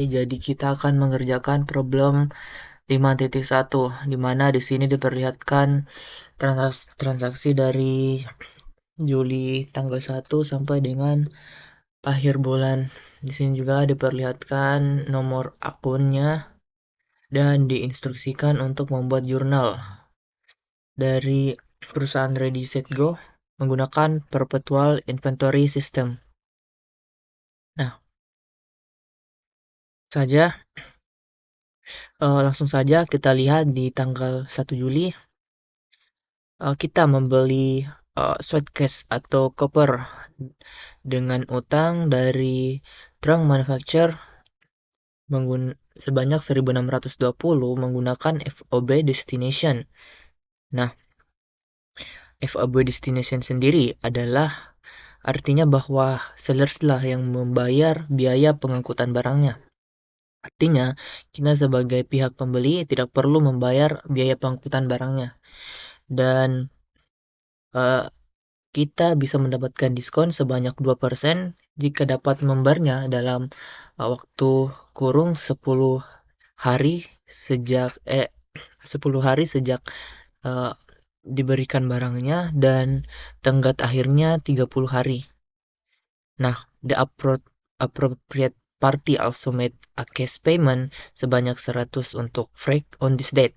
Jadi kita akan mengerjakan problem 5.1 di mana di sini diperlihatkan transaksi dari Juli tanggal 1 sampai dengan akhir bulan. Di sini juga diperlihatkan nomor akunnya dan diinstruksikan untuk membuat jurnal dari perusahaan Ready Set Go menggunakan Perpetual Inventory System. Nah, langsung saja kita lihat di tanggal 1 Juli kita membeli suitcase atau koper dengan utang dari Drang Manufacture sebanyak 1.620 menggunakan FOB Destination. Nah, FOB Destination sendiri adalah artinya bahwa sellers lah yang membayar biaya pengangkutan barangnya. Artinya, kita sebagai pihak pembeli tidak perlu membayar biaya pengangkutan barangnya. Dan kita bisa mendapatkan diskon sebanyak 2% jika dapat membayarnya dalam waktu kurung 10 hari sejak 10 hari sejak diberikan barangnya dan tenggat akhirnya 30 hari. Nah, the appropriate party also made a cash payment sebanyak 100 untuk freight on this date.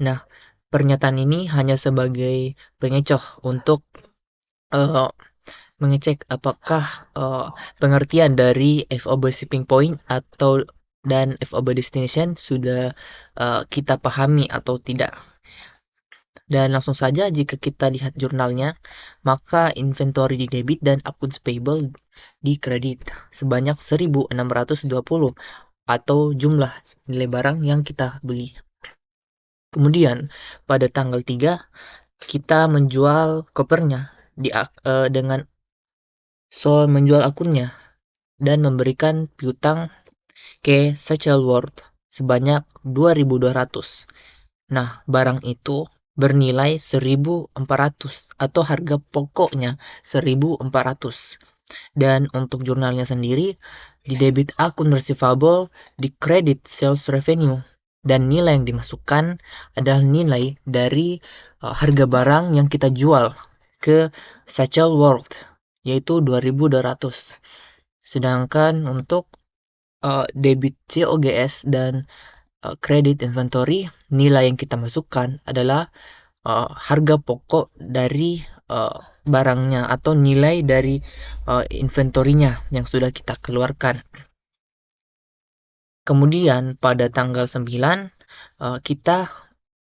Nah, pernyataan ini hanya sebagai pengecoh untuk mengecek apakah pengertian dari FOB shipping point dan FOB destination sudah kita pahami atau tidak. Dan langsung saja jika kita lihat jurnalnya, maka inventory di debit dan accounts payable di kredit sebanyak 1.620 atau jumlah nilai barang yang kita beli. Kemudian pada tanggal 3 kita menjual kopernya dengan menjual akunnya dan memberikan piutang ke Satchel World sebanyak 2.200. Nah, barang itu bernilai 1.400 atau harga pokoknya 1.400. Dan untuk jurnalnya sendiri, di debit akun receivable, di credit sales revenue, dan nilai yang dimasukkan adalah nilai dari harga barang yang kita jual ke Satchel World, yaitu 2.200. Sedangkan untuk debit COGS dan kredit inventory, nilai yang kita masukkan adalah harga pokok dari barangnya atau nilai dari inventorinya yang sudah kita keluarkan. Kemudian pada tanggal 9 kita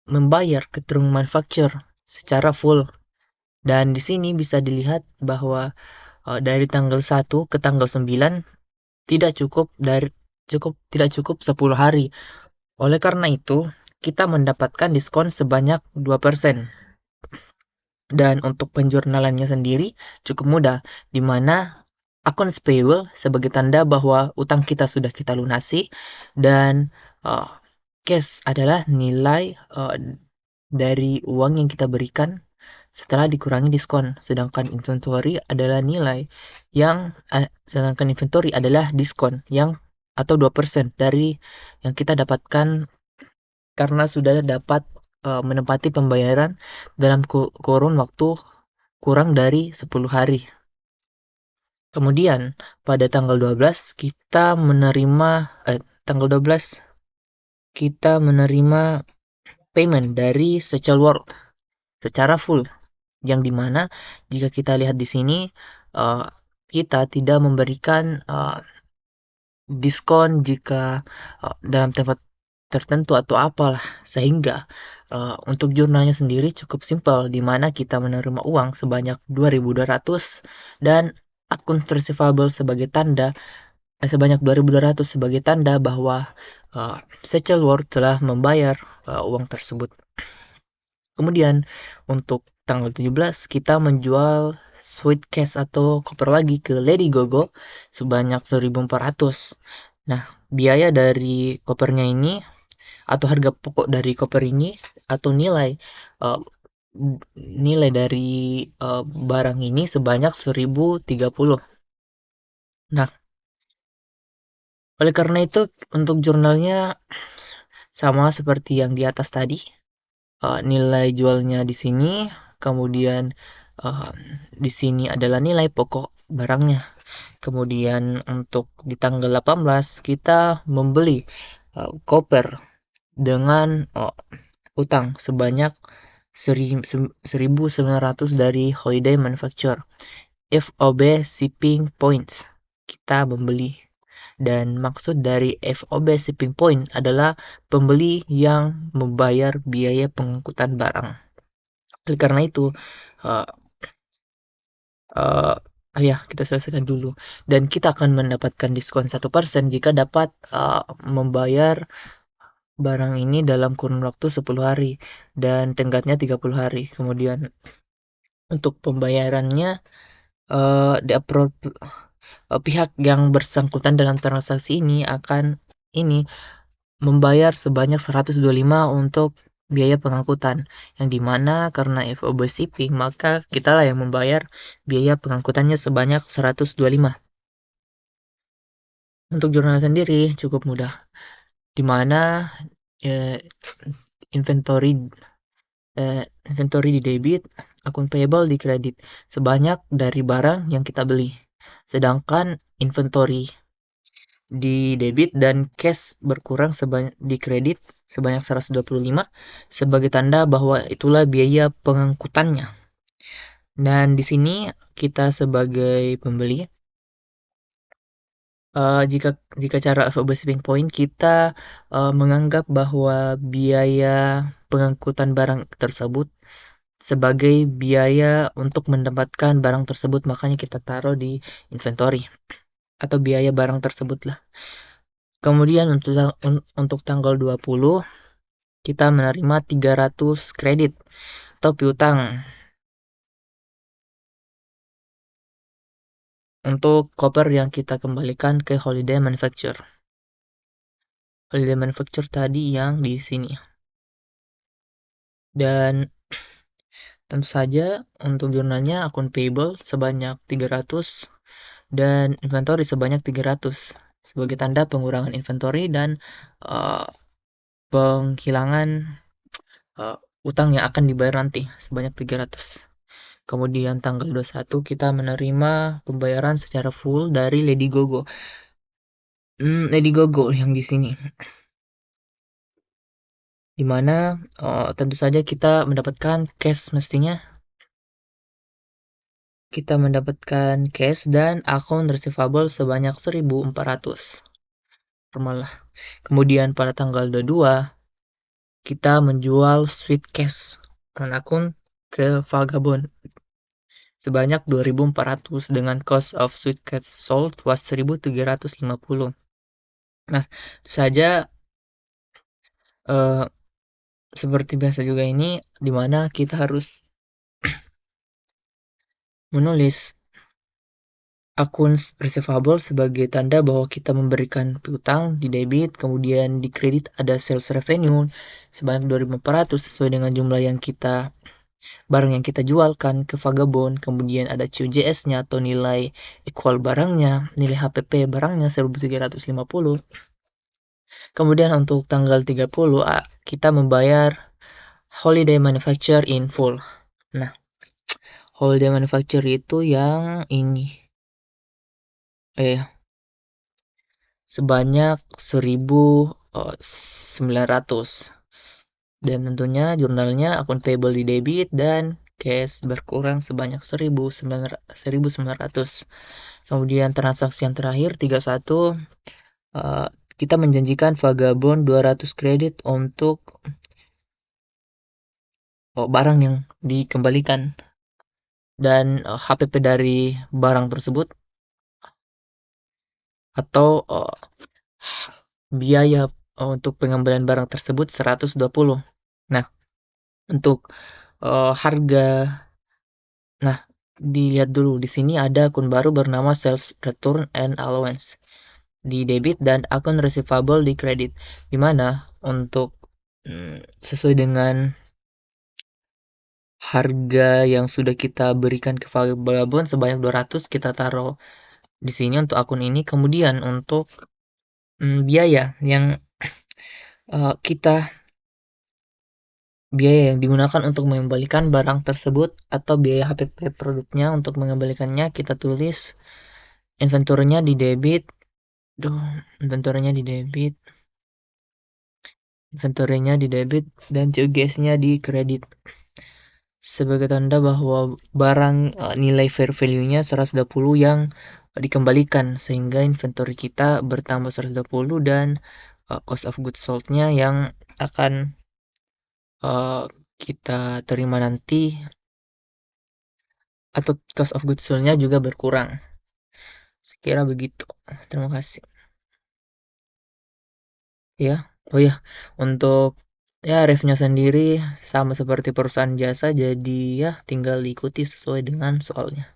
membayar ke Drang Manufacture secara full. Dan di sini bisa dilihat bahwa dari tanggal 1 ke tanggal 9 tidak cukup 10 hari. Oleh karena itu, kita mendapatkan diskon sebanyak 2%. Dan untuk penjurnalannya sendiri cukup mudah, di mana accounts payable sebagai tanda bahwa utang kita sudah kita lunasi dan cash adalah nilai dari uang yang kita berikan setelah dikurangi diskon, sedangkan inventory adalah diskon yang atau 2% dari yang kita dapatkan karena sudah dapat menempati pembayaran dalam kurun waktu kurang dari 10 hari. Kemudian pada tanggal 12 kita menerima payment dari Satchel World secara full, yang dimana jika kita lihat di sini kita tidak memberikan diskon jika dalam tempat tertentu atau apalah, sehingga untuk jurnalnya sendiri cukup simpel, di mana kita menerima uang sebanyak 2.200 dan akun receivable sebagai tanda sebanyak 2.200 sebagai tanda bahwa Satchel World telah membayar uang tersebut. Kemudian untuk tanggal 17 kita menjual suitcase atau koper lagi ke Lady Gogo sebanyak 1.400. Nah, biaya dari kopernya ini atau harga pokok dari koper ini atau nilai dari barang ini sebanyak 1.030. Nah, Oleh karena itu, untuk jurnalnya sama seperti yang di atas tadi. Nilai jualnya di sini, kemudian uh, di sini adalah nilai pokok barangnya. Kemudian untuk di tanggal 18 kita membeli koper dengan utang sebanyak 1.900 dari Holiday Manufacture. FOB Shipping Points. Kita membeli. Dan maksud dari FOB Shipping Point adalah pembeli yang membayar biaya pengangkutan barang. Oleh karena itu, uh, uh, ya kita selesaikan dulu. Dan kita akan mendapatkan diskon 1% jika dapat membayar barang ini dalam kurun waktu 10 hari dan tenggatnya 30 hari. Kemudian untuk pembayarannya di pihak yang bersangkutan dalam transaksi ini akan ini membayar sebanyak 125 untuk biaya pengangkutan, yang dimana karena FOB shipping maka kita lah yang membayar biaya pengangkutannya sebanyak 125. Untuk jurnal sendiri cukup mudah, dimana eh, inventory inventory di debit, akun payable di kredit sebanyak dari barang yang kita beli, sedangkan inventory di debit dan cash berkurang di kredit sebanyak 125 sebagai tanda bahwa itulah biaya pengangkutannya. Dan di sini kita sebagai pembeli, jika cara FOB shipping point kita menganggap bahwa biaya pengangkutan barang tersebut sebagai biaya untuk mendapatkan barang tersebut, makanya kita taruh di inventory atau biaya barang tersebut lah. Kemudian untuk tanggal 20 kita menerima 300 kredit atau piutang untuk koper yang kita kembalikan ke Holiday Manufacture. Holiday Manufacture tadi yang di sini. Dan tentu saja untuk jurnalnya akun payable sebanyak 300 dan inventory sebanyak 300 sebagai tanda pengurangan inventory dan uh, penghilangan utang yang akan dibayar nanti sebanyak 300. Kemudian tanggal 21 kita menerima pembayaran secara full dari Lady Gogo. Lady Gogo yang di sini. Dimana tentu saja kita mendapatkan cash mestinya. Kita mendapatkan cash dan akun receivable sebanyak 1.400. Normal lah. Kemudian pada tanggal 22 kita menjual sweet cash dan akun ke Vagabond sebanyak 2.400 dengan cost of sweet cash sold was 1.350. Nah, saja seperti biasa juga ini dimana kita harus menulis akun receivable sebagai tanda bahwa kita memberikan piutang di debit, kemudian di kredit ada sales revenue sebanyak 2.400 sesuai dengan jumlah yang kita barang yang kita jualkan ke Vagabond, kemudian ada COGS-nya atau nilai equal barangnya, nilai HPP barangnya 1.350. Kemudian untuk tanggal 30 kita membayar Holiday Manufacture in full. Nah, Holiday Manufacture itu yang ini sebanyak 1.900. Dan tentunya jurnalnya akun payable di debit dan cash berkurang sebanyak 1.900. Kemudian transaksi yang terakhir 31 kita menjanjikan Vagabond 200 kredit untuk barang yang dikembalikan dan HPP dari barang tersebut atau biaya untuk pengembalian barang tersebut 120. Nah, untuk harga, nah dilihat dulu di sini ada akun baru bernama Sales Return and Allowance di debit dan akun receivable di kredit, dimana untuk sesuai dengan harga yang sudah kita berikan ke Vagabond sebanyak 200 kita taruh di sini untuk akun ini. Kemudian untuk biaya yang kita biaya yang digunakan untuk mengembalikan barang tersebut atau biaya HPP produknya untuk mengembalikannya kita tulis inventornya di debit, duh, inventornya di debit, inventornya di debit dan COGS-nya di kredit sebagai tanda bahwa barang nilai fair value-nya 120 yang dikembalikan sehingga inventory kita bertambah 120 dan cost of goods sold-nya yang akan uh, kita terima nanti atau cost of goods sold-nya juga berkurang. Sekira begitu. Terima kasih. Ya, oh ya, untuk ya refnya sendiri sama seperti perusahaan jasa, jadi ya tinggal diikuti sesuai dengan soalnya.